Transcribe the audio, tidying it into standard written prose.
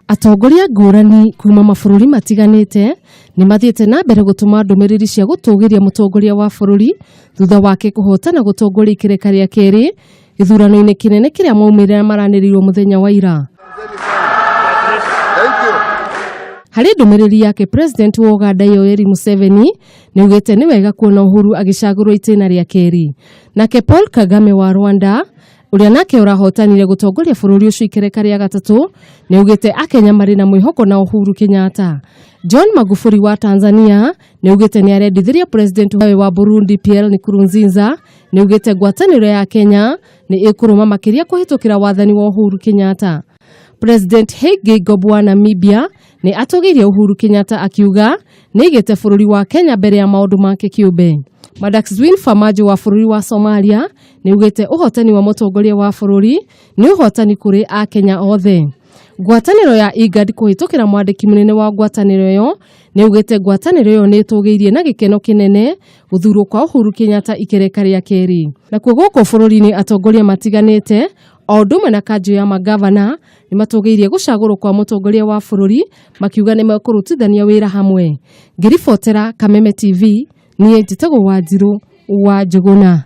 Atongoria ngurani kuma mabũrũri matiganite ni mathiete na mbere gutuma ndumiriri cia gutugiria mutongoria wa bũrũri thutha wake kuhotana gutongoria ikereka ria keri githurano-ini kinene kiria maumĩrĩra maranĩrĩirwo muthenya wa ira. Hari ndumiriri yake President wa Uganda Yoweri Museveni niugite ni wega kuona Uhuru agicagurwo itena ria keri. Nake Paul Kagame wa Rwanda uria nake urahotanire gutongoria bũrũri ucio ikereka ria gatatu niugite akenya mari na mwihoko na Uhuru Kenyatta. John Magufuli wa Tanzania niugite ni arendithiria President wa Burundi Pierre Nkurunziza niugite ngwatanĩro ya Kenya ni ikuruma makiria kuhitukira wathani wa Uhuru Kenyatta. President Hage wa Namibia ni atogirie Uhuru Kenyatta akiuga ni igite bũrũri wa Kenya mbere ya maundu make kiumbe. Madaxwin Famajo wa bũrũri wa Somalia ni ugite uhotani wa mutongoria wa bũrũri ni uhotani kuri a Kenya othe. Ngwatanĩro ya IGAD kuhitukira mwandiki munene wa ngwatanĩro yo ni ugite ngwatanĩro yo ni tugiirie na gikeno kinene guthurwo kwa Uhuru Kenyatta ikereka ria keri. Na kuo guko bũrũri-ini atongoria matiganite o ndumwe na kanjũ ya magavana ni matugiirie gucagurwo kwa mutongoria wa bũrũri makiuga ni makurutithania wira hamwe. Ngiribotera Kameme TV ni Wanjiru wa Njuguna.